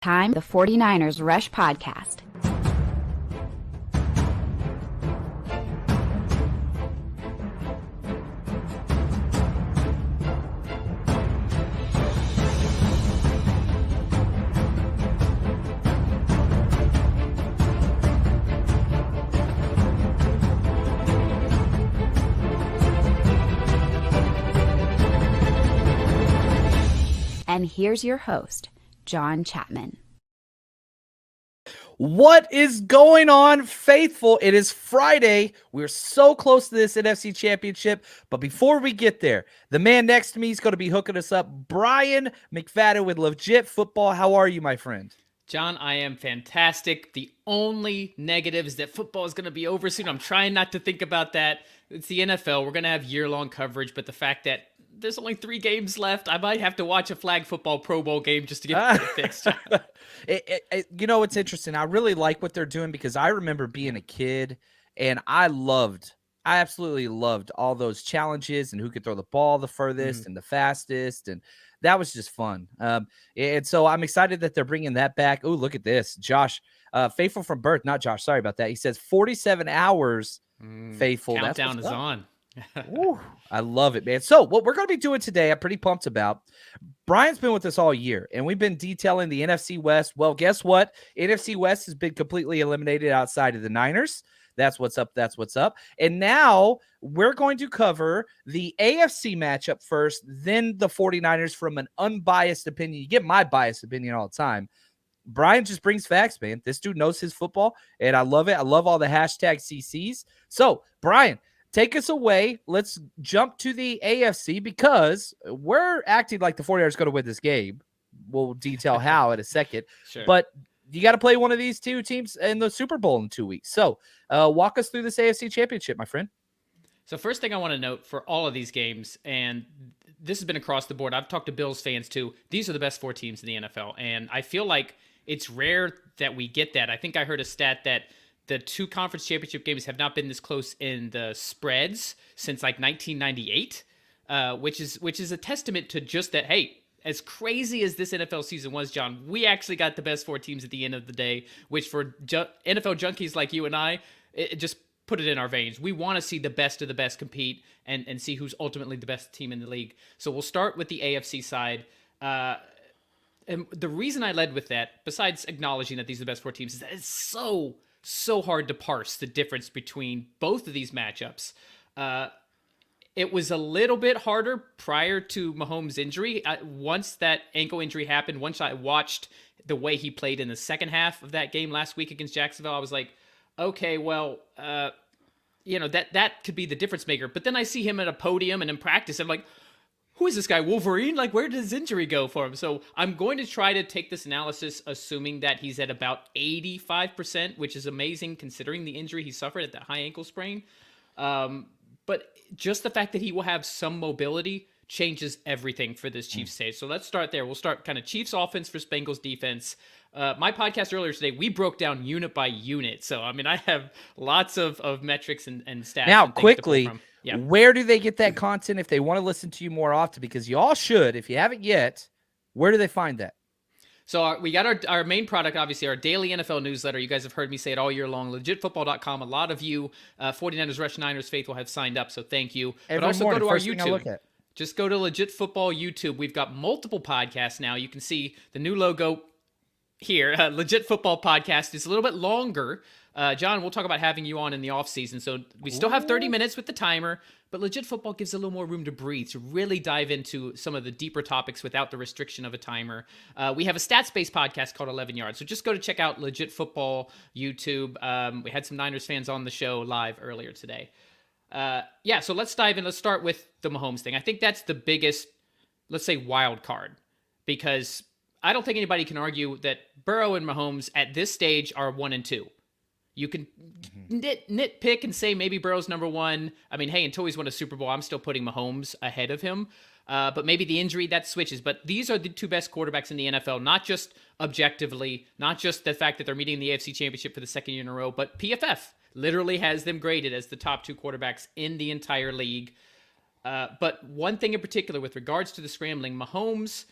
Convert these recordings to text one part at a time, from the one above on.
Time, the 49ers Rush Podcast. And here's your host, John Chapman. What is going on, faithful? It is Friday. We're so close to this NFC Championship. But before we get there, the man next to me is going to be hooking us up. Brian McFadden with Legit Football. How are you, my friend? John, I am fantastic. The only negative is that football is going to be over soon. I'm trying not to think about that. It's the NFL. We're going to have year-long coverage. But the fact that there's only 3 games left, I might have to watch a flag football Pro Bowl game just to get it fixed. You know, it's interesting. I really like what they're doing because I remember being a kid and I absolutely loved all those challenges and who could throw the ball the furthest and the fastest. And that was just fun. And so I'm excited that they're bringing that back. Oh, look at this. Josh, faithful from birth, not Josh. Sorry about that. He says 47 hours faithful. Countdown is on. Ooh, I love it, man. So what we're going to be doing today, I'm pretty pumped about. Brian's been with us all year, and we've been detailing the NFC West. Well, guess what? NFC West has been completely eliminated outside of the Niners. That's what's up. That's what's up. And now we're going to cover the AFC matchup first, then the 49ers from an unbiased opinion. You get my biased opinion all the time. Brian just brings facts, man. This dude knows his football, and I love it. I love all the hashtag CCs. So, Brian, take us away. Let's jump to the AFC because we're acting like the 49ers are going to win this game. We'll detail how in a second. Sure. But you got to play one of these two teams in the Super Bowl in 2 weeks. So walk us through this AFC Championship, my friend. So first thing I want to note for all of these games, and this has been across the board, I've talked to Bills fans too, these are the best 4 teams in the NFL. And I feel like it's rare that we get that. I think I heard a stat that the 2 conference championship games have not been this close in the spreads since like 1998, which is a testament to just that. Hey, as crazy as this NFL season was, John, we actually got the best 4 teams at the end of the day, which for NFL junkies like you and I, it just put it in our veins. We want to see the best of the best compete and see who's ultimately the best team in the league. So we'll start with the AFC side. And the reason I led with that, besides acknowledging that these are the best 4 teams, is that it's so hard to parse the difference between both of these matchups. It was a little bit harder prior to Mahomes' injury. Once that ankle injury happened, once I watched the way he played in the second half of that game last week against Jacksonville, I was like, okay, well, that could be the difference maker. But then I see him at a podium and in practice, I'm like, who is this guy, Wolverine? Like, where did his injury go for him? So I'm going to try to take this analysis assuming that he's at about 85%, which is amazing considering the injury he suffered at that high ankle sprain. But just the fact that he will have some mobility changes everything for this Chiefs stage. So let's start there. We'll start kind of Chiefs offense versus Bengals defense. My podcast earlier today, we broke down unit by unit. So, I mean, I have lots of metrics and stats. Now, and quickly, yeah. Where do they get that content if they want to listen to you more often? Because you all should. If you haven't yet, where do they find that? So we got our main product, obviously, our daily NFL newsletter. You guys have heard me say it all year long, legitfootball.com. A lot of you 49ers Rush Niners faithful have signed up, so thank you. Every but also morning, go to our first thing I look YouTube. at. Just go to Legit Football YouTube. We've got multiple podcasts now. You can see the new logo here. Legit Football Podcast is a little bit longer. John, we'll talk about having you on in the off season. So we still have 30 minutes with the timer, but Legit Football gives a little more room to breathe, to really dive into some of the deeper topics without the restriction of a timer. We have a stats-based podcast called 11 Yards. So just go to check out Legit Football YouTube. We had some Niners fans on the show live earlier today. So let's dive in. Let's start with the Mahomes thing. I think that's the biggest, let's say, wild card, because I don't think anybody can argue that Burrow and Mahomes at this stage are 1 and 2. You can nitpick and say maybe Burrow's number 1. I mean, hey, until he's won a Super Bowl, I'm still putting Mahomes ahead of him. But maybe the injury, that switches. But these are the 2 best quarterbacks in the NFL, not just objectively, not just the fact that they're meeting the AFC Championship for the 2nd year in a row, but PFF literally has them graded as the top 2 quarterbacks in the entire league. But one thing in particular with regards to the scrambling, Mahomes,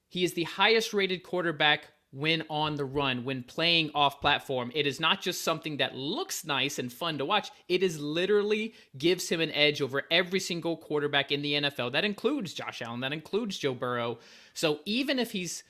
he is the highest rated quarterback when on the run, when playing off platform. It is not just something that looks nice and fun to watch. It is literally gives him an edge over every single quarterback in the NFL. That includes Josh Allen. That includes Joe Burrow. So even if he's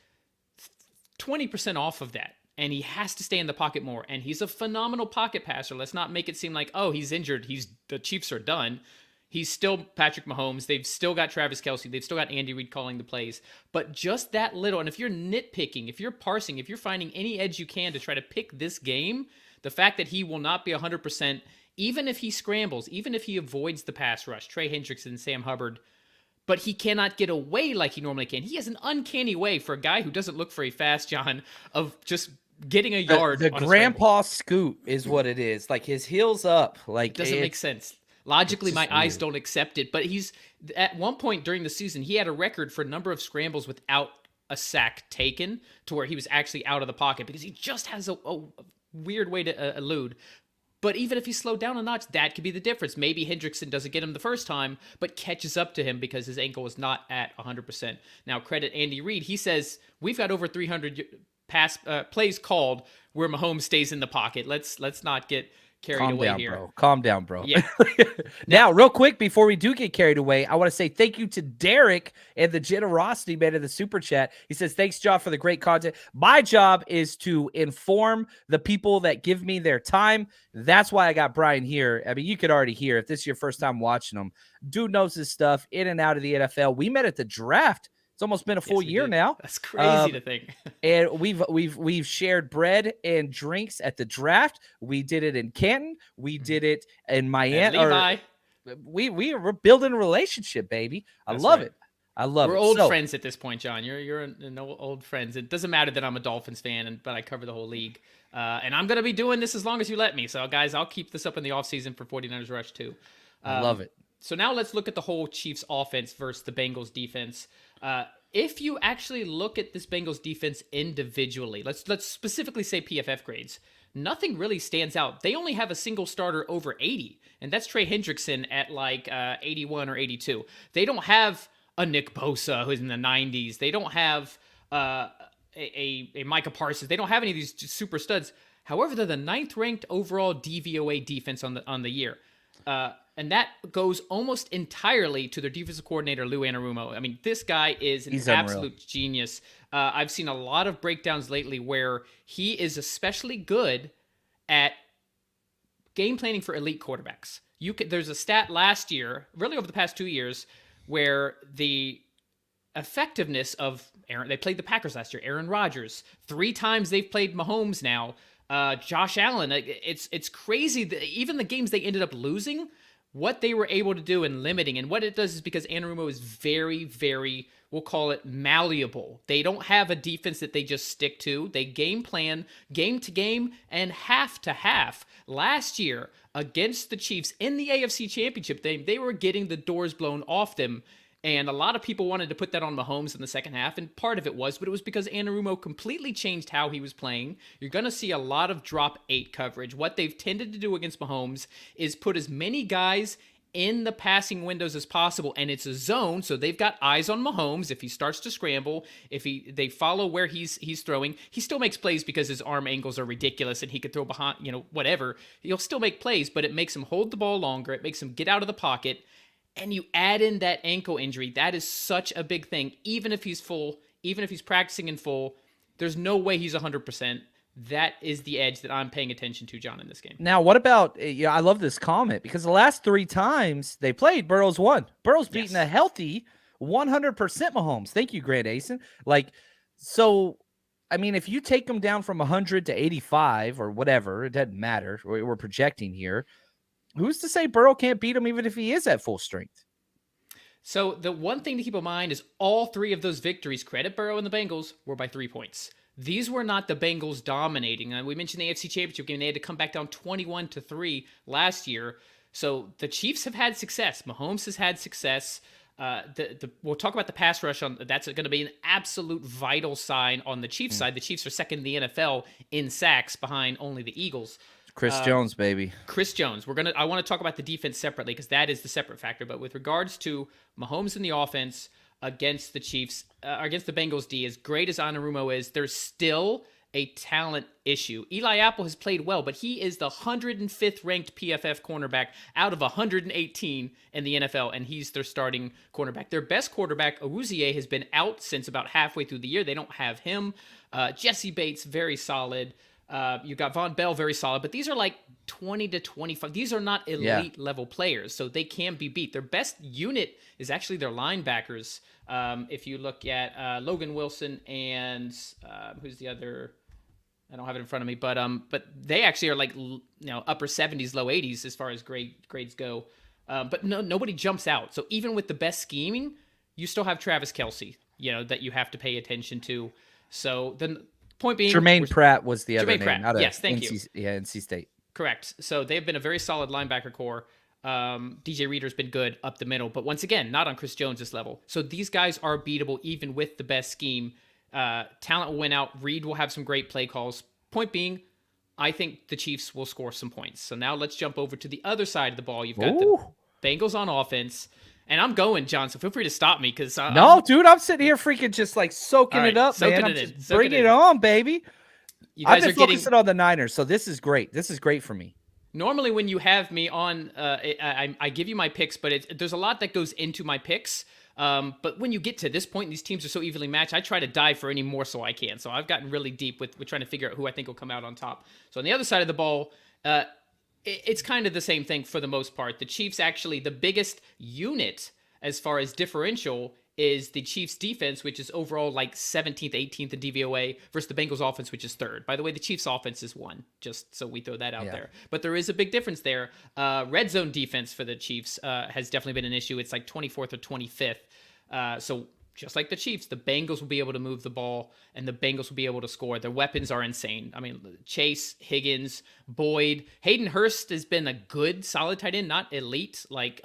20% off of that, and he has to stay in the pocket more, and he's a phenomenal pocket passer. Let's not make it seem like, oh, he's injured, the Chiefs are done. He's still Patrick Mahomes. They've still got Travis Kelce. They've still got Andy Reid calling the plays. But just that little, and if you're nitpicking, if you're parsing, if you're finding any edge you can to try to pick this game, the fact that he will not be 100%, even if he scrambles, even if he avoids the pass rush, Trey Hendrickson, Sam Hubbard, but he cannot get away like he normally can. He has an uncanny way for a guy who doesn't look very fast, John, of just getting a yard. The grandpa scoot is what it is. Like his heels up. Like it doesn't make sense. Logically, my eyes don't accept it. But he's at one point during the season, he had a record for number of scrambles without a sack taken, to where he was actually out of the pocket because he just has a weird way to elude. But even if he slowed down a notch, that could be the difference. Maybe Hendrickson doesn't get him the first time, but catches up to him because his ankle is not at 100%. Now, credit Andy Reid. He says, we've got over 300 plays called where Mahomes stays in the pocket. Let's not get carried away here. Calm down, bro. Yeah. Now, real quick, before we do get carried away, I want to say thank you to Derek and the generosity man in the super chat. He says, thanks, John, for the great content. My job is to inform the people that give me their time. That's why I got Brian here. I mean, you could already hear, if this is your first time watching him, dude knows his stuff in and out of the NFL. We met at the draft. It's almost been a full year now. That's crazy to think. And we've shared bread and drinks at the draft. We did it in Canton. We did it in Miami. We're building a relationship, baby. I love it. We're old friends at this point, John. You're an old friends. It doesn't matter that I'm a Dolphins fan, but I cover the whole league. And I'm going to be doing this as long as you let me. So, guys, I'll keep this up in the offseason for 49ers Rush, too. I love it. So now let's look at the whole Chiefs offense versus the Bengals defense. If you actually look at this Bengals defense individually, let's specifically say PFF grades, nothing really stands out. They only have a single starter over 80, and that's Trey Hendrickson at like 81 or 82. They don't have a Nick Bosa who's in the 90s. They don't have a Micah Parsons. They don't have any of these super studs. However, they're the 9th ranked overall DVOA defense on the year. And that goes almost entirely to their defensive coordinator, Lou Anarumo. I mean, this guy is an absolute genius. I've seen a lot of breakdowns lately where he is especially good at game planning for elite quarterbacks. There's a stat last year, really over the past 2 years, where the effectiveness of they played the Packers last year, Aaron Rodgers. 3 times they've played Mahomes now. Josh Allen. It's crazy that even the games they ended up losing, what they were able to do in limiting, and what it does is because Anarumo is very, very, we'll call it malleable. They don't have a defense that they just stick to. They game plan game to game and half to half. Last year against the Chiefs in the AFC Championship, they were getting the doors blown off them. And a lot of people wanted to put that on Mahomes in the second half, and part of it was, but it was because Anarumo completely changed how he was playing. You're going to see a lot of drop 8 coverage. What they've tended to do against Mahomes is put as many guys in the passing windows as possible, and it's a zone, so they've got eyes on Mahomes. If he starts to scramble, if they follow where he's throwing, he still makes plays because his arm angles are ridiculous and he could throw behind, whatever. He'll still make plays, but it makes him hold the ball longer. It makes him get out of the pocket. And you add in that ankle injury, that is such a big thing. Even if he's full, even if he's practicing in full, there's no way he's 100%. That is the edge that I'm paying attention to, John, in this game. Now, what about, I love this comment, because the last 3 times they played, Burrow's won. Burrow's beaten a healthy 100% Mahomes. Thank you, Grant Asen. If you take them down from 100 to 85 or whatever, it doesn't matter. We're projecting here. Who's to say Burrow can't beat him even if he is at full strength? So the one thing to keep in mind is all 3 of those victories, credit Burrow and the Bengals, were by 3 points. These were not the Bengals dominating. We mentioned the AFC Championship game. They had to come back down 21-3 last year. So the Chiefs have had success. Mahomes has had success. We'll talk about the pass rush. That's going to be an absolute vital sign on the Chiefs side. The Chiefs are second in the NFL in sacks behind only the Eagles. Chris Jones, baby. Chris Jones. I want to talk about the defense separately because that is the separate factor. But with regards to Mahomes in the offense, against the Chiefs, against the Bengals D, as great as Anarumo is, there's still a talent issue. Eli Apple has played well, but he is the 105th ranked PFF cornerback out of 118 in the NFL, and he's their starting cornerback. Their best quarterback, Awuzie, has been out since about halfway through the year. They don't have him. Jesse Bates, very solid. You got Von Bell, very solid, but these are like 20 to 25. These are not elite level players, so they can be beat. Their best unit is actually their linebackers. If you look at Logan Wilson and who's the other? I don't have it in front of me, but they actually are like upper 70s, low 80s as far as grades go. But nobody jumps out. So even with the best scheming, you still have Travis Kelce, that you have to pay attention to. So the point being, Jermaine Pratt was the other name. Pratt. Yes, thank you. Yeah, NC State. Correct. So they've been a very solid linebacker core. DJ Reader's been good up the middle, but once again, not on Chris Jones's level. So these guys are beatable even with the best scheme. Talent will win out. Reed will have some great play calls. Point being, I think the Chiefs will score some points. So now let's jump over to the other side of the ball. You've got the Bengals on offense. And I'm going, John, so feel free to stop me. Dude, I'm sitting here freaking just like soaking it up, man. Bring it on, baby. I've been focusing on the Niners, so this is great. This is great for me. Normally when you have me on, I give you my picks, but there's a lot that goes into my picks. But when you get to this point, these teams are so evenly matched, I try to dive for any morsel I can. So I've gotten really deep with trying to figure out who I think will come out on top. So on the other side of the ball, it's kind of the same thing for the most part. The Chiefs actually, the biggest unit as far as differential is the Chiefs defense, which is overall like 17th, 18th in DVOA versus the Bengals offense, which is 3rd. By the way, the Chiefs offense is 1, just so we throw that out there. But there is a big difference there. Red zone defense for the Chiefs has definitely been an issue. It's like 24th or 25th. So just like the Chiefs, the Bengals will be able to move the ball and the Bengals will be able to score. Their weapons are insane. I mean, Chase, Higgins, Boyd. Hayden Hurst has been a good, solid tight end, not elite like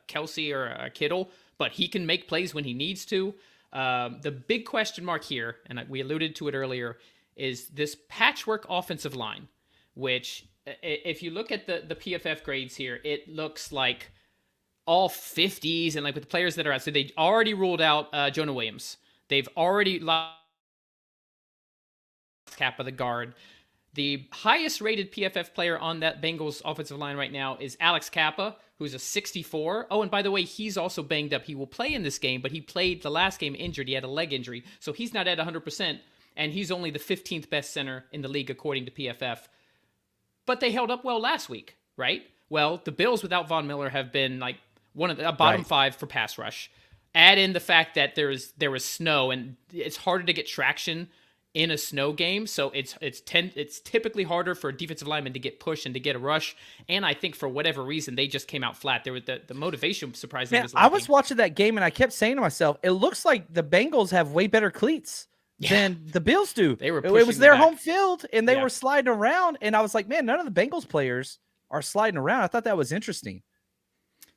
Kelsey or Kittle, but he can make plays when he needs to. The big question mark here, and we alluded to it earlier, is this patchwork offensive line, which if you look at the PFF grades here, it looks like all 50s and like with the players that are out. So they already ruled out Jonah Williams. They've already lost Kappa, the guard. The highest rated PFF player on that Bengals offensive line right now is Alex Kappa, who's a 64. Oh, and by the way, he's also banged up. He will play in this game, but he played the last game injured. He had a leg injury, so he's not at 100%, and he's only the 15th best center in the league according to PFF. But they held up well last week, right? Well, the Bills without Von Miller have been like one of the bottom 5 for pass rush. Add in the fact that there was snow, and it's harder to get traction in a snow game, so it's typically harder for a defensive lineman to get pushed and to get a rush. And I think for whatever reason they just came out flat. There was the motivation surprisingly. I was watching that game and I kept saying to myself, it looks like the Bengals have way better cleats than the Bills do. It was their home field and they were sliding around, and I was like, man, none of the Bengals players are sliding around. I thought that was interesting.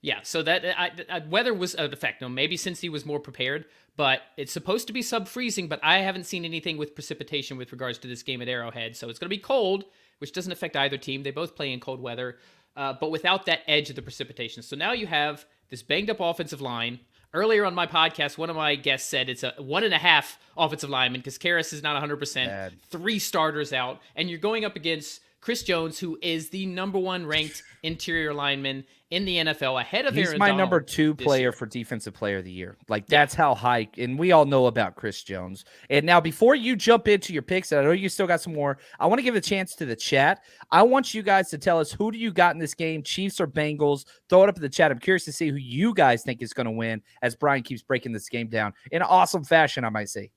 Yeah, so that weather was a effect. No, maybe since he was more prepared, but it's supposed to be sub-freezing, but I haven't seen anything with precipitation with regards to this game at Arrowhead. So it's going to be cold, which doesn't affect either team. They both play in cold weather, but without that edge of the precipitation. So now you have this banged-up offensive line. Earlier on my podcast, one of my guests said it's a 1.5 offensive lineman because Karras is not 100%, Bad. 3 starters out, and you're going up against Chris Jones, who is the number 1 ranked interior lineman in the NFL, ahead of Aaron Donald. He's my number 2 player for Defensive Player of the Year. Like, that's how high, and we all know about Chris Jones. And now, before you jump into your picks, and I know you still got some more, I want to give a chance to the chat. I want you guys to tell us, who do you got in this game, Chiefs or Bengals? Throw it up in the chat. I'm curious to see who you guys think is going to win as Brian keeps breaking this game down in awesome fashion, I might say.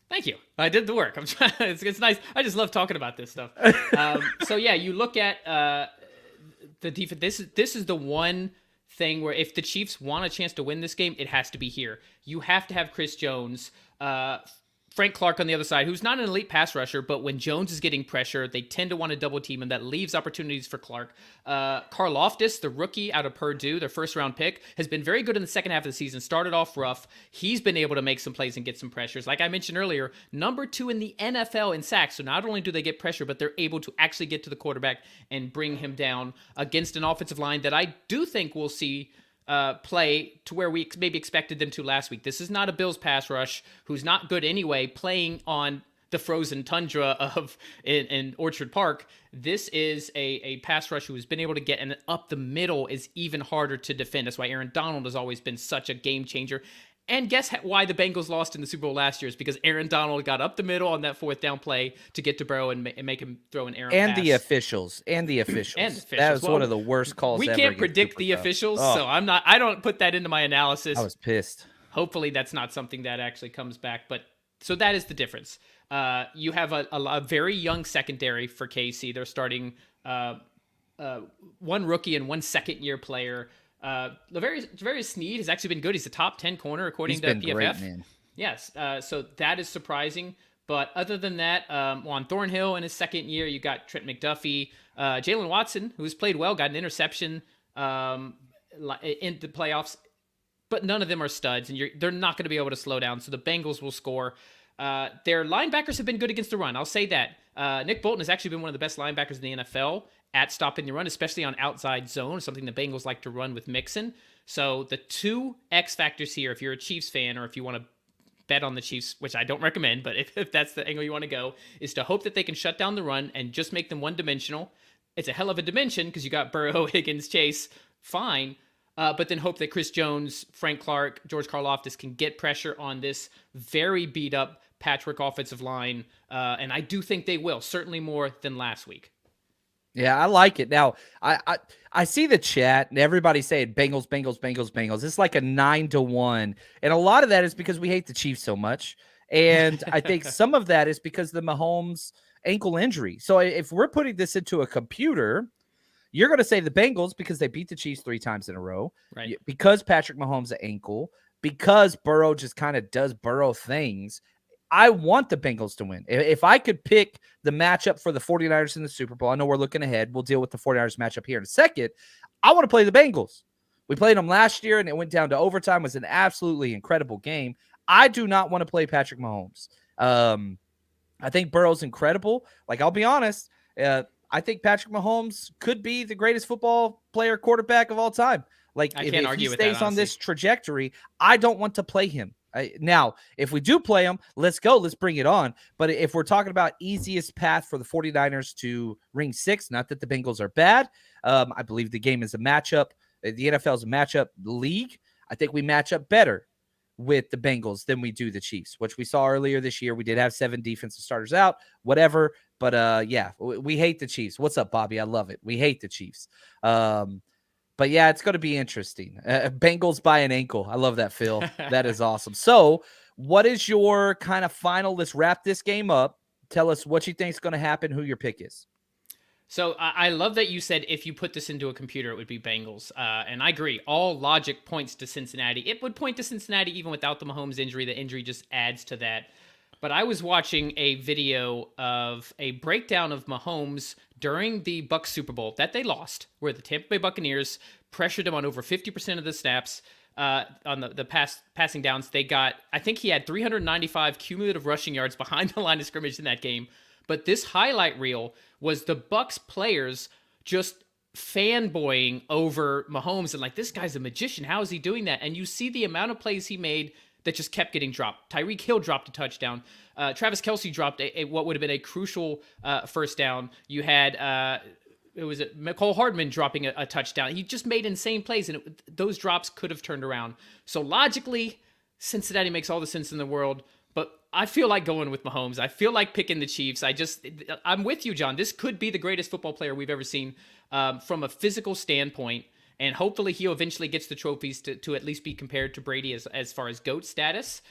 Thank you. I did the work. I'm trying. It's nice. I just love talking about this stuff. So yeah, you look at the defense. This is the one thing where if the Chiefs want a chance to win this game, it has to be here. You have to have Chris Jones, Frank Clark on the other side, who's not an elite pass rusher, but when Jones is getting pressure, they tend to want to double team him. That leaves opportunities for Clark. Karlaftis, the rookie out of Purdue, their first-round pick, has been very good in the second half of the season. Started off rough. He's been able to make some plays and get some pressures. Like I mentioned earlier, number 2 in the NFL in sacks. So not only do they get pressure, but they're able to actually get to the quarterback and bring him down against an offensive line that I do think will see play to where we maybe expected them to last week. This is not a Bills pass rush who's not good anyway, playing on the frozen tundra of in Orchard Park. This is a pass rush who has been able to get, and up the middle is even harder to defend. That's why Aaron Donald has always been such a game changer. And guess why the Bengals lost in the Super Bowl last year is because Aaron Donald got up the middle on that fourth down play to get to Burrow and make him throw an errant pass. The officials. That was one of the worst calls we ever. Can't predict the officials, so I don't put that into my analysis. I was pissed. Hopefully that's not something that actually comes back. But so that is the difference. You have a very young secondary for KC. They're starting one rookie and one second-year player. Lavarius Sneed has actually been good. He's a top 10 corner according to PFF. Great, man. Yes, so that is surprising. But other than that, Juan Thornhill in his second year, you got Trent McDuffie, Jalen Watson, who's played well, got an interception in the playoffs. But none of them are studs, and they're not going to be able to slow down. So the Bengals will score. Their linebackers have been good against the run. I'll say that. Nick Bolton has actually been one of the best linebackers in the NFL at stopping the run, especially on outside zone, something the Bengals like to run with Mixon. So the two X factors here, if you're a Chiefs fan or if you want to bet on the Chiefs, which I don't recommend, but if that's the angle you want to go, is to hope that they can shut down the run and just make them one-dimensional. It's a hell of a dimension because you got Burrow, Higgins, Chase, fine. But then hope that Chris Jones, Frank Clark, George Karlaftis can get pressure on this very beat-up patchwork offensive line. And I do think they will, certainly more than last week. Yeah, I like it. Now, I see the chat and everybody saying Bengals, Bengals, Bengals, Bengals. It's like a 9-1. And a lot of that is because we hate the Chiefs so much. And I think some of that is because of the Mahomes ankle injury. So if we're putting this into a computer, you're going to say the Bengals because they beat the Chiefs 3 times in a row. Right. Because Patrick Mahomes' ankle, because Burrow just kind of does Burrow things. I want the Bengals to win. If I could pick the matchup for the 49ers in the Super Bowl, I know we're looking ahead. We'll deal with the 49ers matchup here in a second. I want to play the Bengals. We played them last year, and it went down to overtime. It was an absolutely incredible game. I do not want to play Patrick Mahomes. I think Burrow's incredible. Like, I'll be honest, I think Patrick Mahomes could be the greatest football player quarterback of all time. Like, if he stays on this trajectory, I don't want to play him. Now, if we do play them, let's go. Let's bring it on. But if we're talking about easiest path for the 49ers to ring 6, not that the Bengals are bad. I believe the game is a matchup. The NFL is a matchup league. I think we match up better with the Bengals than we do the Chiefs, which we saw earlier this year. We did have 7 defensive starters out, whatever. But, yeah, we hate the Chiefs. What's up, Bobby? I love it. We hate the Chiefs. But, yeah, it's going to be interesting. Bengals by an ankle. I love that, Phil. That is awesome. So what is your kind of final? Let's wrap this game up. Tell us what you think is going to happen, who your pick is. So I love that you said if you put this into a computer, it would be Bengals. And I agree. All logic points to Cincinnati. It would point to Cincinnati even without the Mahomes injury. The injury just adds to that. But I was watching a video of a breakdown of Mahomes during the Bucs Super Bowl that they lost, where the Tampa Bay Buccaneers pressured him on over 50% of the snaps on the passing downs. They got, I think he had 395 cumulative rushing yards behind the line of scrimmage in that game. But this highlight reel was the Bucs players just fanboying over Mahomes and like, this guy's a magician. How is he doing that? And you see the amount of plays he made that just kept getting dropped. Tyreek Hill dropped a touchdown. Travis Kelce dropped what would have been a crucial first down. You had Mecole Hardman dropping a touchdown. He just made insane plays, and those drops could have turned around. So logically, Cincinnati makes all the sense in the world. But I feel like going with Mahomes. I feel like picking the Chiefs. I'm with you, John. This could be the greatest football player we've ever seen from a physical standpoint. And hopefully he eventually gets the trophies to at least be compared to Brady as far as GOAT status.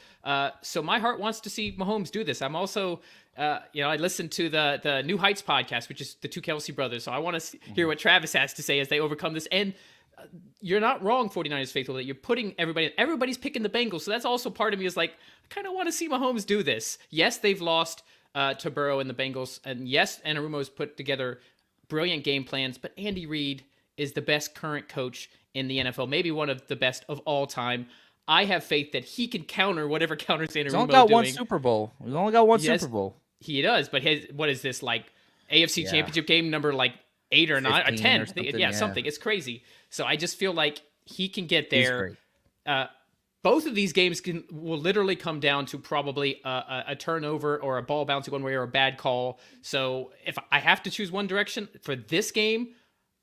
So my heart wants to see Mahomes do this. I'm also, I listened to the New Heights podcast, which is the 2 Kelce brothers. So I want to hear what Travis has to say as they overcome this. And you're not wrong, 49ers faithful, that you're putting everybody's picking the Bengals. So that's also part of me is like, I kind of want to see Mahomes do this. Yes, they've lost to Burrow and the Bengals. And yes, Anarumo's put together brilliant game plans, but Andy Reid is the best current coach in the NFL, maybe one of the best of all time. I have faith that he can counter whatever counters Anarumo doing. He's only got one Super Bowl. He's only got one Super Bowl. He does, but what is this, like AFC Championship game number like 8 or 9 or 10? or something, something. It's crazy. So I just feel like he can get He's there. great. Both of these games will literally come down to probably a turnover or a ball bouncing one way or a bad call. So if I have to choose one direction for this game,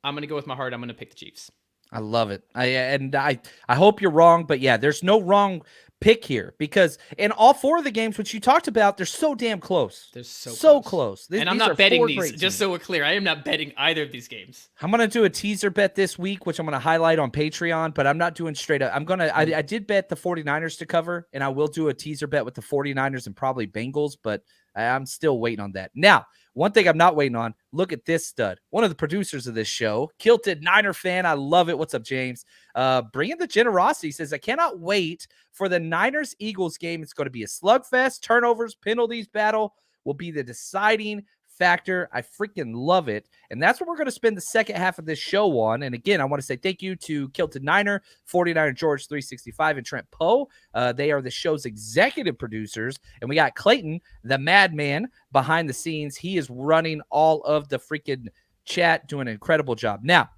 I'm going to go with my heart. I'm going to pick the Chiefs. I love it. I hope you're wrong, but yeah, there's no wrong pick here because in all four of the games which you talked about, they're so damn close. They're so close. And I'm not betting these, just so we're clear. I am not betting either of these games. I'm going to do a teaser bet this week, which I'm going to highlight on Patreon, but I'm not doing straight up. I did bet the 49ers to cover, and I will do a teaser bet with the 49ers and probably Bengals, but I'm still waiting on that. Now, one thing I'm not waiting on, look at this stud. One of the producers of this show, Kilted Niner fan. I love it. What's up, James? Bringing the generosity. Says, I cannot wait for the Niners-Eagles game. It's going to be a slugfest. Turnovers, penalties battle will be the deciding factor. I freaking love it. And that's what we're going to spend the second half of this show on. And again, I want to say thank you to Kilted Niner, 49er George 365, and Trent Poe. They are the show's executive producers. And we got Clayton, the madman, behind the scenes. He is running all of the freaking chat, doing an incredible job. Now,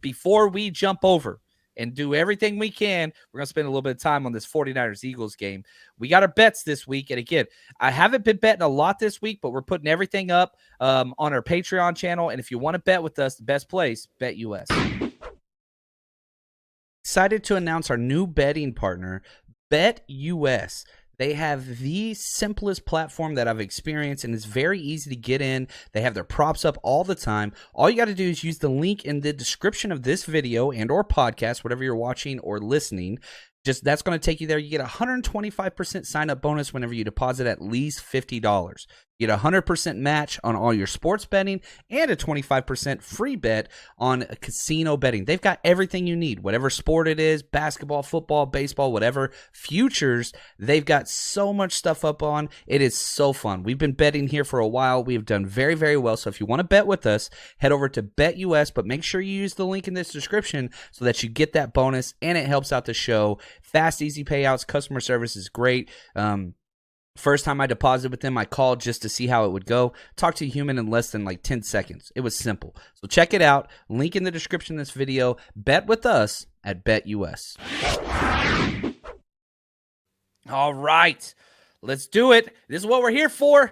before we jump over and do everything we can, we're going to spend a little bit of time on this 49ers-Eagles game. We got our bets this week. And again, I haven't been betting a lot this week, but we're putting everything up on our Patreon channel. And if you want to bet with us, the best place, BetUS. Excited to announce our new betting partner, BetUS. They have the simplest platform that I've experienced, and it's very easy to get in. They have their props up all the time. All you got to do is use the link in the description of this video and or podcast, whatever you're watching or listening. That's going to take you there. You get a 125% sign-up bonus whenever you deposit at least $50. You get a 100% match on all your sports betting and a 25% free bet on casino betting. They've got everything you need, whatever sport it is, basketball, football, baseball, whatever. Futures, they've got so much stuff up on. It is so fun. We've been betting here for a while. We have done very, very well. So if you want to bet with us, head over to BetUS, but make sure you use the link in this description so that you get that bonus and it helps out the show. Fast, easy payouts. Customer service is great. First time I deposited with them, I called just to see how it would go. Talked to a human in less than like 10 seconds. It was simple. So check it out. Link in the description of this video. Bet with us at BetUS. All right. Let's do it. This is what we're here for.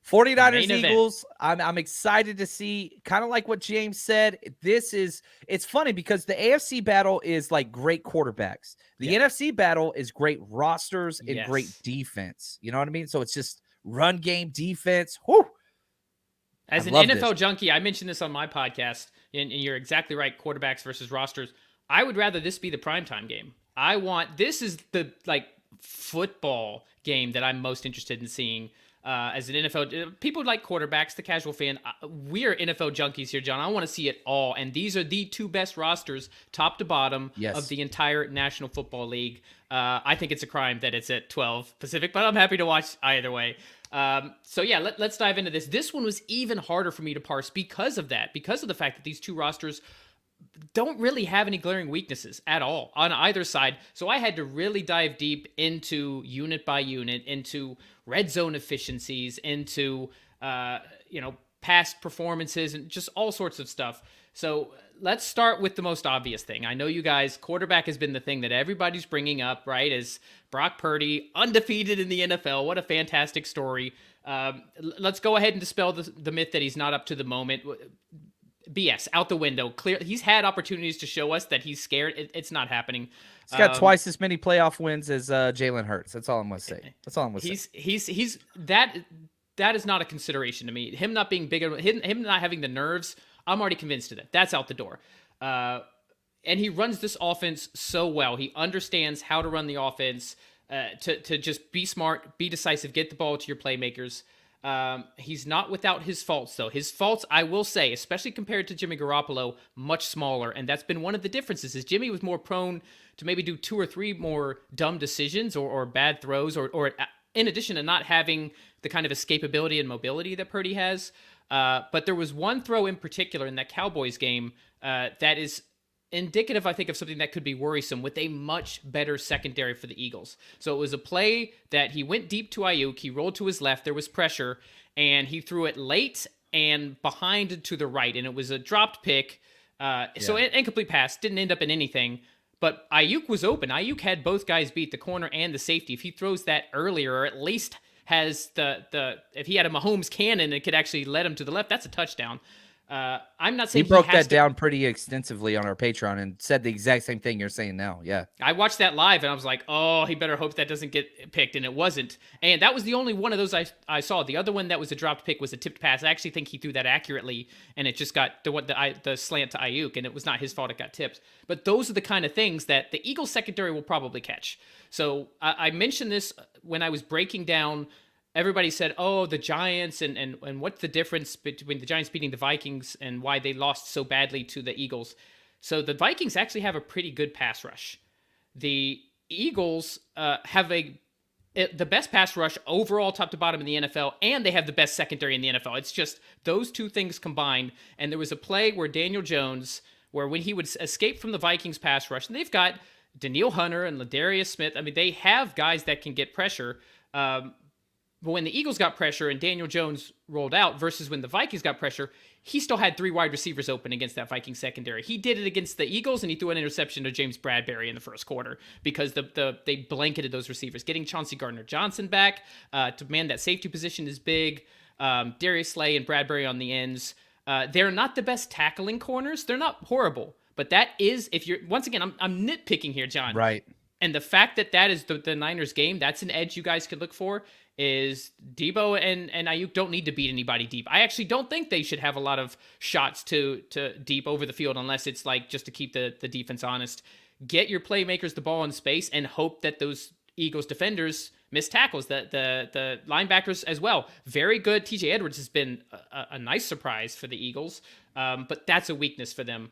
49ers Eagles. I'm excited to see, kind of like what James said. It's funny because the AFC battle is like great quarterbacks. The NFC battle is great rosters and great defense. You know what I mean? So it's just run game, defense. Whew. As an NFL junkie, I mentioned this on my podcast, and you're exactly right. Quarterbacks versus rosters. I would rather this be the primetime game. This is the football game that I'm most interested in seeing. As an NFL, people like quarterbacks, the casual fan. We are NFL junkies here, John. I want to see it all. And these are the two best rosters, top to bottom, of the entire National Football League. I think it's a crime that it's at 12 Pacific, but I'm happy to watch either way. So yeah, let's dive into this. This one was even harder for me to parse because of that, because of the fact that these two rosters don't really have any glaring weaknesses at all on either side. So I had to really dive deep into unit by unit, into red zone efficiencies, into past performances, and just all sorts of stuff. So let's start with the most obvious thing. I know you guys, quarterback has been the thing that everybody's bringing up, right? As Brock Purdy, undefeated in the NFL. What a fantastic story. Let's go ahead and dispel the myth that he's not up to the moment. BS, out the window. Clear. He's had opportunities to show us that he's scared. It's not happening. He's got twice as many playoff wins as Jalen Hurts. That's all I'm going to say. That's all I'm going to say. He's that is not a consideration to me. Him not being bigger, him not having the nerves, I'm already convinced of that. That's out the door. And he runs this offense so well. He understands how to run the offense, to just be smart, be decisive, get the ball to your playmakers. He's not without his faults, though. His faults, I will say, especially compared to Jimmy Garoppolo, much smaller. And that's been one of the differences, is Jimmy was more prone to maybe do 2 or 3 more dumb decisions or bad throws, or in addition to not having the kind of escapability and mobility that Purdy has. But there was one throw in particular in that Cowboys game that is indicative, I think, of something that could be worrisome with a much better secondary for the Eagles. So it was a play that he went deep to Ayuk, he rolled to his left, there was pressure, and he threw it late and behind to the right, and it was a dropped pick. So incomplete pass, didn't end up in anything. But Ayuk was open. Ayuk had both guys beat, the corner and the safety. If he throws that earlier, or at least has if he had a Mahomes cannon, it could actually let him to the left. That's a touchdown. I'm not saying he broke that down pretty extensively on our Patreon and said the exact same thing you're saying now. Yeah. I watched that live and I was like, oh, he better hope that doesn't get picked. And it wasn't. And that was the only one of those I saw. The other one that was a dropped pick was a tipped pass. I actually think he threw that accurately, and it just got the slant to Ayuk, and it was not his fault it got tipped. But those are the kind of things that the Eagles secondary will probably catch. So I mentioned this when I was breaking down. Everybody said, oh, the Giants and what's the difference between the Giants beating the Vikings and why they lost so badly to the Eagles. So the Vikings actually have a pretty good pass rush. The Eagles have the best pass rush overall, top to bottom in the NFL, and they have the best secondary in the NFL. It's just those two things combined. And there was a play where Daniel Jones, where when he would escape from the Vikings pass rush, and they've got Danielle Hunter and Ladarius Smith. I mean, they have guys that can get pressure. But when the Eagles got pressure and Daniel Jones rolled out versus when the Vikings got pressure, he still had 3 wide receivers open against that Viking secondary. He did it against the Eagles, and he threw an interception to James Bradbury in the first quarter because they blanketed those receivers. Getting Chauncey Gardner-Johnson back to man that safety position is big. Darius Slay and Bradbury on the ends. They're not the best tackling corners. They're not horrible. But that is, if you're, once again, I'm nitpicking here, John. Right. And the fact that is the Niners game, that's an edge you guys could look for, is Debo and Ayuk don't need to beat anybody deep. I actually don't think they should have a lot of shots to deep over the field unless it's like just to keep the defense honest. Get your playmakers the ball in space and hope that those Eagles defenders miss tackles, the linebackers as well. Very good. TJ Edwards has been a nice surprise for the Eagles, but that's a weakness for them.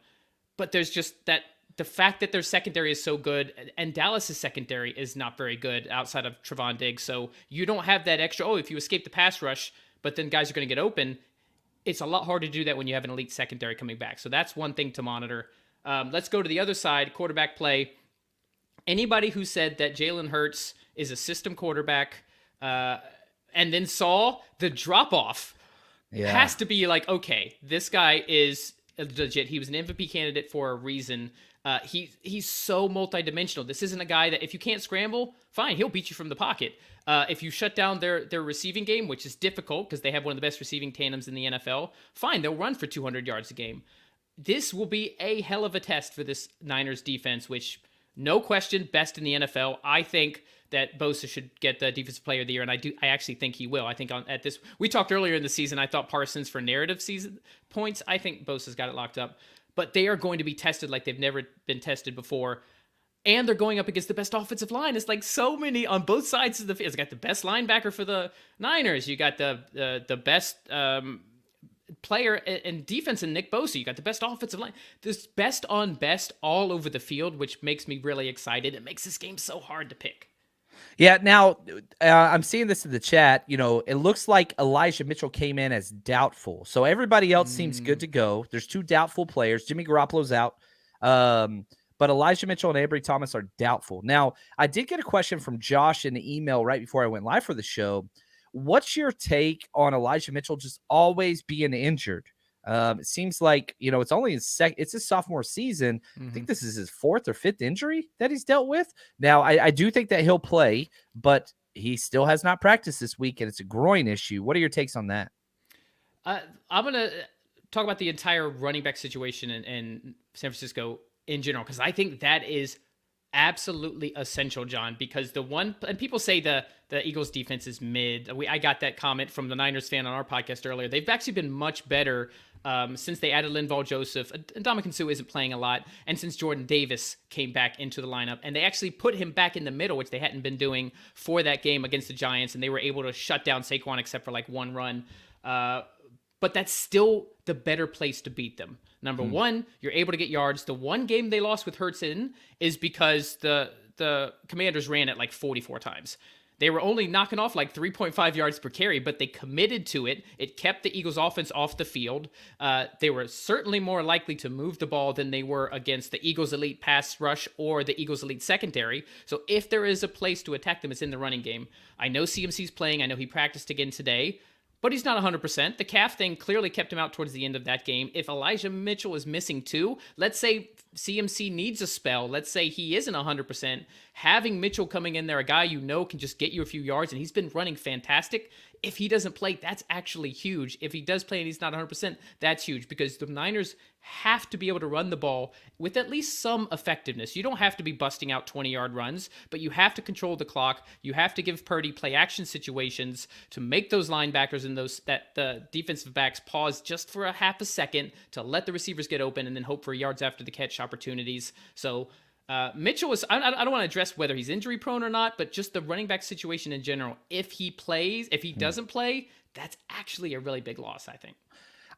But there's just that the fact that their secondary is so good, and Dallas's secondary is not very good outside of Trevon Diggs. So you don't have that extra, if you escape the pass rush, but then guys are going to get open. It's a lot harder to do that when you have an elite secondary coming back. So that's one thing to monitor. Let's go to the other side, quarterback play. Anybody who said that Jalen Hurts is a system quarterback and then saw the drop-off has to be like, okay, this guy is legit. He was an MVP candidate for a reason. He's so multidimensional. This isn't a guy that if you can't scramble, fine, he'll beat you from the pocket. If you shut down their receiving game, which is difficult because they have one of the best receiving tandems in the NFL, fine, they'll run for 200 yards a game. This will be a hell of a test for this Niners defense, which, no question, best in the NFL. I think that Bosa should get the Defensive Player of the Year, and I actually think he will. I think at this, we talked earlier in the season, I thought Parsons for narrative season points. I think Bosa's got it locked up. But they are going to be tested like they've never been tested before. And they're going up against the best offensive line. It's like so many on both sides of the field. It's got the best linebacker for the Niners. You got the best player in defense in Nick Bosa. You got the best offensive line. This best on best all over the field, which makes me really excited. It makes this game so hard to pick. Yeah, now I'm seeing this in the chat. It looks like Elijah Mitchell came in as doubtful. So everybody else seems good to go. There's 2 doubtful players. Jimmy Garoppolo's out. But Elijah Mitchell and Avery Thomas are doubtful. Now, I did get a question from Josh in the email right before I went live for the show. What's your take on Elijah Mitchell just always being injured? It seems like, it's only it's his sophomore season. I think this is his 4th or 5th injury that he's dealt with. Now, I do think that he'll play, but he still has not practiced this week, and it's a groin issue. What are your takes on that? I'm going to talk about the entire running back situation in San Francisco in general, because I think that is absolutely essential, John, because and people say the Eagles defense is mid. I got that comment from the Niners fan on our podcast earlier. They've actually been much better since they added Linval Joseph. Ndamukong Suh isn't playing a lot, and since Jordan Davis came back into the lineup, and they actually put him back in the middle, which they hadn't been doing for that game against the Giants, and they were able to shut down Saquon except for like one run. But that's still the better place to beat them. Number one, you're able to get yards. The one game they lost with Hurts in is because the Commanders ran it like 44 times. They were only knocking off like 3.5 yards per carry, but they committed to it. It kept the Eagles offense off the field. They were certainly more likely to move the ball than they were against the Eagles elite pass rush or the Eagles elite secondary. So if there is a place to attack them, it's in the running game. I know CMC's playing. I know he practiced again today. but he's not 100%. The calf thing clearly kept him out towards the end of that game. If Elijah Mitchell is missing too, let's say CMC needs a spell. Let's say he isn't 100%. Having Mitchell coming in there, a guy you know can just get you a few yards, and he's been running fantastic. If he doesn't play, that's actually huge. If he does play and he's not 100%, that's huge because the Niners have to be able to run the ball with at least some effectiveness. You don't have to be busting out 20-yard runs, but you have to control the clock. You have to give Purdy play action situations to make those linebackers and the defensive backs pause just for a half a second to let the receivers get open and then hope for yards after the catch opportunities. So Mitchell is, I don't want to address whether he's injury prone or not, but just the running back situation in general. If he doesn't play, that's actually a really big loss, I think.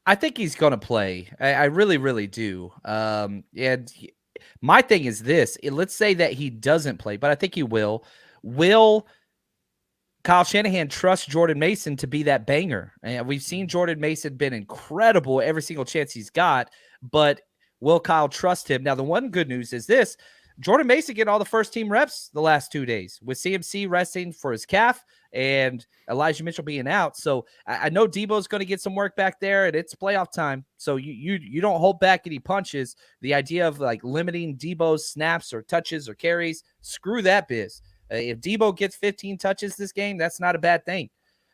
I think he's going to play. I really, really do. My thing is this. Let's say that he doesn't play, but I think he will. Will Kyle Shanahan trust Jordan Mason to be that banger? And we've seen Jordan Mason been incredible every single chance he's got, but will Kyle trust him? Now, the one good news is this. Jordan Mason getting all the first-team reps the last 2 days with CMC resting for his calf and Elijah Mitchell being out. So I know Debo's going to get some work back there, and it's playoff time. So you don't hold back any punches. The idea of like limiting Debo's snaps or touches or carries, screw that biz. If Debo gets 15 touches this game, that's not a bad thing.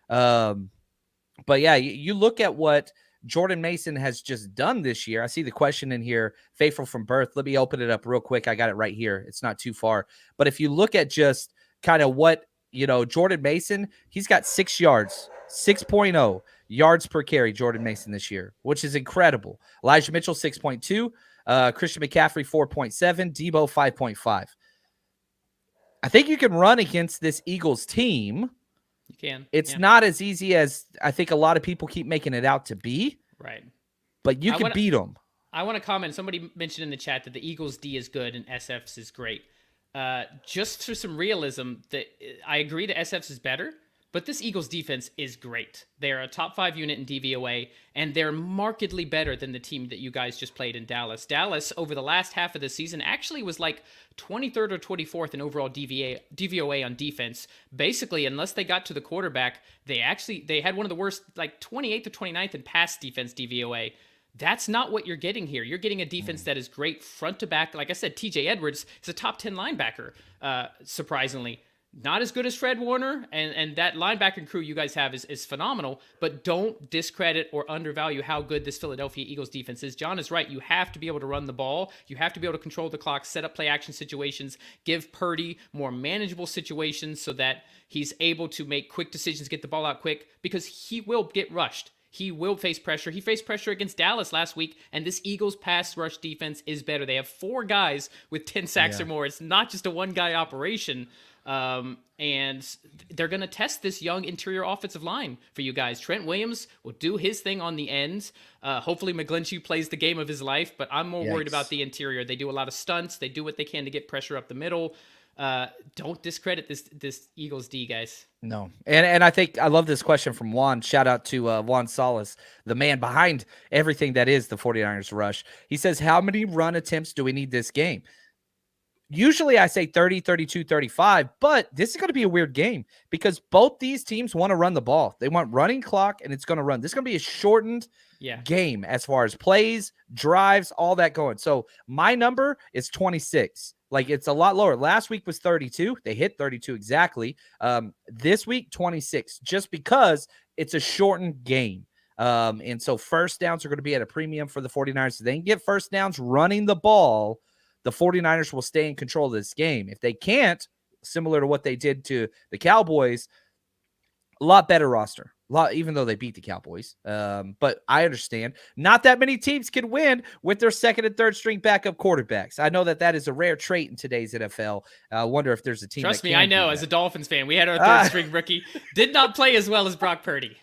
But yeah, you look at what Jordan Mason has just done this year. I see the question in here, faithful from birth. Let me open it up real quick. I got it right here. It's not too far. But if you look at just kind of what, Jordan Mason, he's got 6 yards, 6.0 yards per carry, Jordan Mason this year, which is incredible. Elijah Mitchell, 6.2. Christian McCaffrey, 4.7. Debo, 5.5. I think you can run against this Eagles team. You can. It's not as easy as I think a lot of people keep making it out to be. Right. But you can beat them. I want to comment. Somebody mentioned in the chat that the Eagles D is good and SF's is great. Just for some realism, I agree that SF's is better, but this Eagles defense is great. They're a top 5 unit in DVOA, and they're markedly better than the team that you guys just played in Dallas. Dallas, over the last half of the season, actually was like 23rd or 24th in overall DVOA on defense. Basically, unless they got to the quarterback, they had one of the worst, like 28th or 29th in pass defense DVOA. That's not what you're getting here. You're getting a defense that is great front to back. Like I said, TJ Edwards is a top 10 linebacker, surprisingly. Not as good as Fred Warner, and that linebacking crew you guys have is phenomenal, but don't discredit or undervalue how good this Philadelphia Eagles defense is. John is right. You have to be able to run the ball. You have to be able to control the clock, set up play action situations, give Purdy more manageable situations so that he's able to make quick decisions, get the ball out quick, because he will get rushed. He will face pressure. He faced pressure against Dallas last week, and this Eagles pass rush defense is better. They have 4 guys with 10 sacks or more. It's not just a one-guy operation. And they're going to test this young interior offensive line for you guys. Trent Williams will do his thing on the ends. Hopefully McGlinchey plays the game of his life, but I'm more worried about the interior. They do a lot of stunts. They do what they can to get pressure up the middle. Don't discredit this Eagles D, guys. No. And I think I love this question from Juan. Shout out to Juan Salas, the man behind everything that is the 49ers rush. He says, how many run attempts do we need this game? Usually I say 30, 32, 35, but this is going to be a weird game because both these teams want to run the ball. They want running clock, and it's going to run. This is going to be a shortened game as far as plays, drives, all that going. So my number is 26. Like, it's a lot lower. Last week was 32. They hit 32 exactly. This week, 26, just because it's a shortened game. And so first downs are going to be at a premium for the 49ers. So they can get first downs running the ball. The 49ers will stay in control of this game. If they can't, similar to what they did to the Cowboys, a lot better roster. Even though they beat the Cowboys. But I understand not that many teams can win with their second and third string backup quarterbacks. I know that is a rare trait in today's NFL. I wonder if there's a team. Trust me, I know. As a Dolphins fan, we had our third string rookie. Did not play as well as Brock Purdy.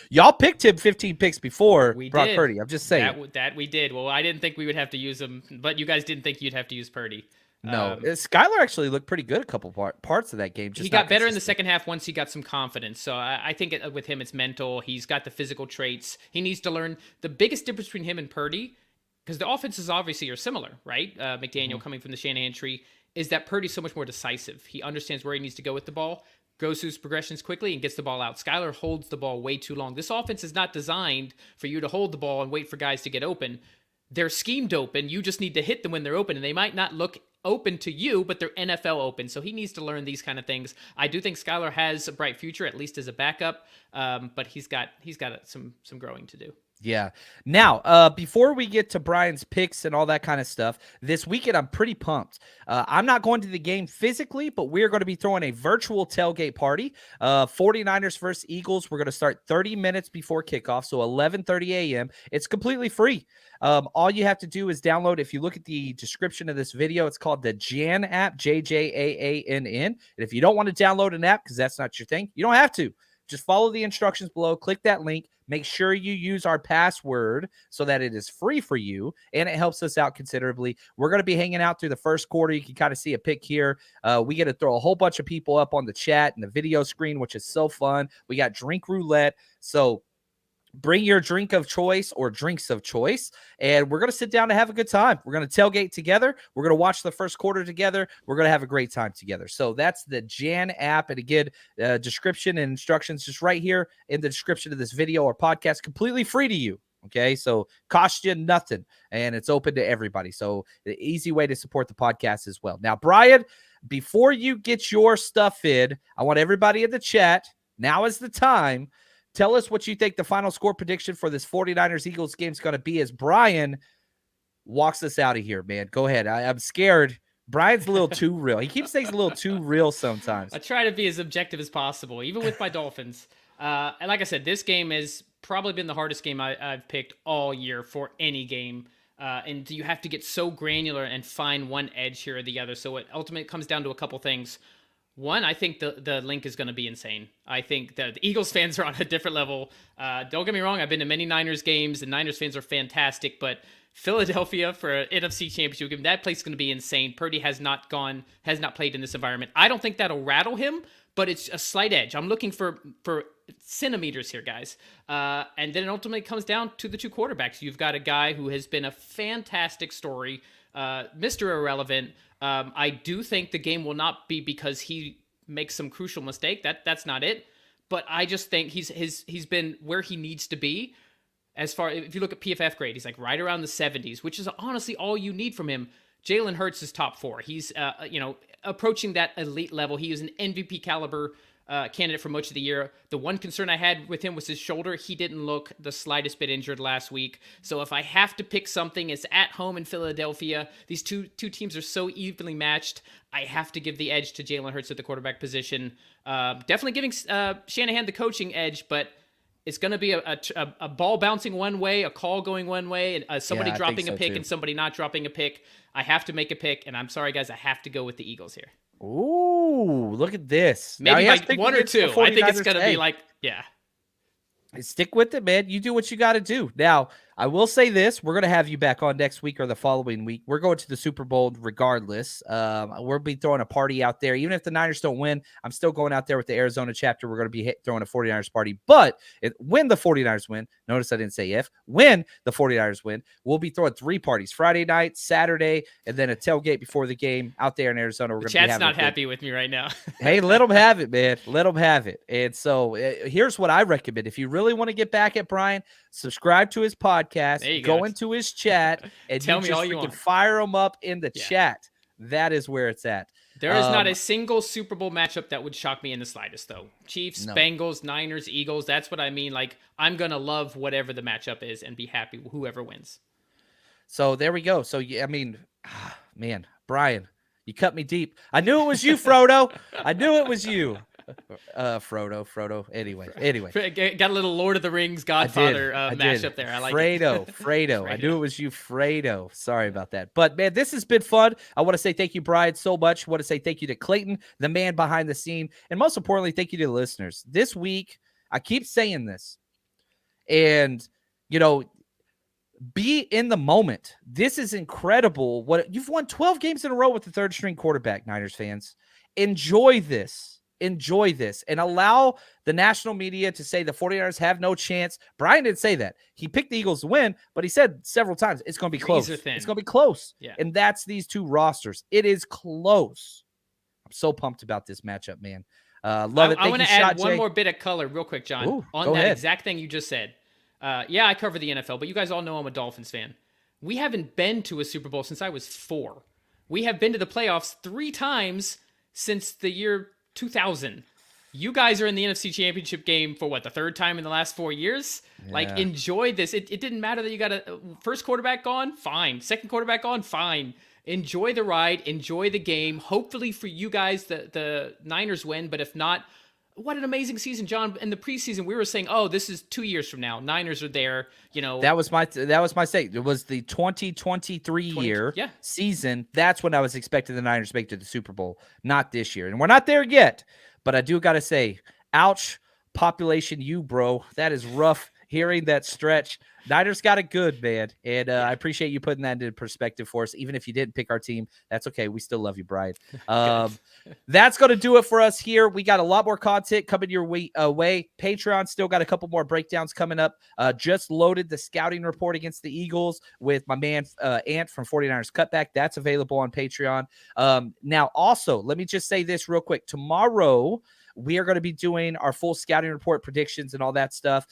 Y'all picked him 15 picks before Brock did. Purdy. I'm just saying. That we did. Well, I didn't think we would have to use him, but you guys didn't think you'd have to use Purdy. No, Skylar actually looked pretty good a couple parts of that game. He got better in the second half once he got some confidence. So I think with him, it's mental. He's got the physical traits. He needs to learn. The biggest difference between him and Purdy, because the offenses obviously are similar, right? McDaniel coming from the Shanahan tree, is that Purdy's so much more decisive. He understands where he needs to go with the ball. goes through his progressions quickly and gets the ball out. Skylar holds the ball way too long. This offense is not designed for you to hold the ball and wait for guys to get open. They're schemed open. You just need to hit them when they're open, and they might not look open to you, but they're NFL open. So he needs to learn these kind of things. I do think Skylar has a bright future, at least as a backup, but he's got some growing to do. Yeah. Now, before we get to Brian's picks and all that kind of stuff, this weekend I'm pretty pumped. I'm not going to the game physically, but we're going to be throwing a virtual tailgate party. 49ers versus Eagles. We're going to start 30 minutes before kickoff, so 11:30 a.m. It's completely free. All you have to do is download, if you look at the description of this video, it's called the JJAANN app, JJAANN. And if you don't want to download an app because that's not your thing, you don't have to. Just follow the instructions below, click that link, make sure you use our password so that it is free for you, and it helps us out considerably. We're going to be hanging out through the first quarter. You can kind of see a pic here. We get to throw a whole bunch of people up on the chat and the video screen, which is so fun. We got drink roulette. So bring your drink of choice or drinks of choice, and we're going to sit down and have a good time. We're going to tailgate together. We're going to watch the first quarter together. We're going to have a great time together. So that's the JJAANN app. And again, description and instructions just right here in the description of this video or podcast, completely free to you. Okay, so cost you nothing, and it's open to everybody. So the easy way to support the podcast as well. Now, Brian, before you get your stuff in, I want everybody in the chat, now is the time. Tell us what you think the final score prediction for this 49ers-Eagles game is going to be as Brian walks us out of here, man. Go ahead. I'm scared. Brian's a little too real. He keeps things a little too real sometimes. I try to be as objective as possible, even with my Dolphins. And like I said, this game has probably been the hardest game I've picked all year for any game. And you have to get so granular and find one edge here or the other. So it ultimately comes down to a couple things. One, I think the link is going to be insane. I think the Eagles fans are on a different level. Don't get me wrong. I've been to many Niners games, and Niners fans are fantastic. But Philadelphia for an NFC Championship game, that place is going to be insane. Purdy has not played in this environment. I don't think that'll rattle him, but it's a slight edge. I'm looking for centimeters here, guys. And then it ultimately comes down to the two quarterbacks. You've got a guy who has been a fantastic story, Mr. Irrelevant. I do think the game will not be because he makes some crucial mistake. That's not it. But I just think he's been where he needs to be. As far, if you look at PFF grade, he's like right around the 70s, which is honestly all you need from him. Jalen Hurts is top 4. He's approaching that elite level. He is an MVP caliber candidate for much of the year. The one concern I had with him was his shoulder. He didn't look the slightest bit injured last week. So if I have to pick something, it's at home in Philadelphia. These two teams are so evenly matched. I have to give the edge to Jalen Hurts at the quarterback position. Definitely giving Shanahan the coaching edge, but it's going to be a ball bouncing one way, a call going one way, and somebody dropping a pick too, and somebody not dropping a pick. I have to make a pick, and I'm sorry, guys, I have to go with the Eagles here. Ooh, look at this. Maybe like one or two. I think it's going to be like, yeah. Stick with it, man. You do what you got to do. Now, I will say this. We're going to have you back on next week or the following week. We're going to the Super Bowl regardless. We'll be throwing a party out there. Even if the Niners don't win, I'm still going out there with the Arizona chapter. We're going to be throwing a 49ers party. But when the 49ers win, notice I didn't say if, when the 49ers win, we'll be throwing 3 parties, Friday night, Saturday, and then a tailgate before the game out there in Arizona. We're going to be chat's not happy with me right now. Hey, let them have it, man. Let them have it. And so here's what I recommend. If you really want to get back at Brian, subscribe to his podcast, go into his chat, and tell me all you want. Fire him up in the chat. That is where it's at. There is not a single Super Bowl matchup that would shock me in the slightest, though. Chiefs, Bengals, Niners, Eagles. That's what I mean. Like, I'm going to love whatever the matchup is and be happy with whoever wins. So there we go. So, I mean, man, Brian, you cut me deep. I knew it was you, Frodo. I knew it was you. Frodo. Anyway. Got a little Lord of the Rings Godfather mashup there. I like Fredo. I knew it was you, Fredo. Sorry about that. But, man, this has been fun. I want to say thank you, Brian, so much. I want to say thank you to Clayton, the man behind the scene. And most importantly, thank you to the listeners. This week, I keep saying this. And, be in the moment. This is incredible. What you've won 12 games in a row with the third string quarterback, Niners fans. Enjoy this and allow the national media to say the 49ers have no chance. Brian didn't say that. He picked the Eagles to win, but he said several times it's going to be close. It's going to be close. Yeah. And that's these two rosters. It is close. I'm so pumped about this matchup, man. Love it. I want to add one more bit of color real quick, John, on that exact thing you just said. Yeah, I cover the NFL, but you guys all know I'm a Dolphins fan. We haven't been to a Super Bowl since I was 4. We have been to the playoffs 3 times since the year 2000. You guys are in the NFC Championship game for the 3rd time in the last 4 years? Yeah. Like, enjoy this. It didn't matter that you got a first quarterback gone? Fine. Second quarterback gone? Fine. Enjoy the ride. Enjoy the game. Hopefully for you guys, the Niners win, but if not, what an amazing season, John. In the preseason, we were saying, "Oh, this is 2 years from now. Niners are there." That was my state. It was the 2023 season. That's when I was expecting the Niners to make it to the Super Bowl, not this year. And we're not there yet. But I do got to say, ouch, population you, bro. That is rough hearing that stretch. Niners got it good, man. And I appreciate you putting that into perspective for us. Even if you didn't pick our team, that's okay. We still love you, Brian. That's going to do it for us here. We got a lot more content coming your way. Patreon still got a couple more breakdowns coming up. Just loaded the scouting report against the Eagles with my man Ant from 49ers Cutback. That's available on Patreon. Now, also, let me just say this real quick. Tomorrow, we are going to be doing our full scouting report predictions and all that stuff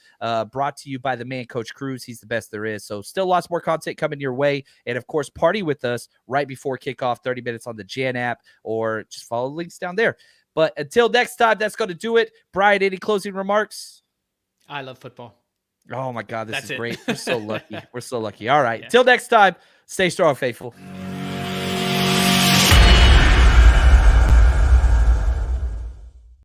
brought to you by the man, Coach Cruz. He's the best there is. So still lots more content coming your way. And, of course, party with us right before kickoff, 30 minutes on the JAANN app, or just follow the links down there. But until next time, that's going to do it. Brian, any closing remarks? I love football. Oh, my God, this is great. We're so lucky. We're so lucky. All right. Until next time, stay strong, faithful.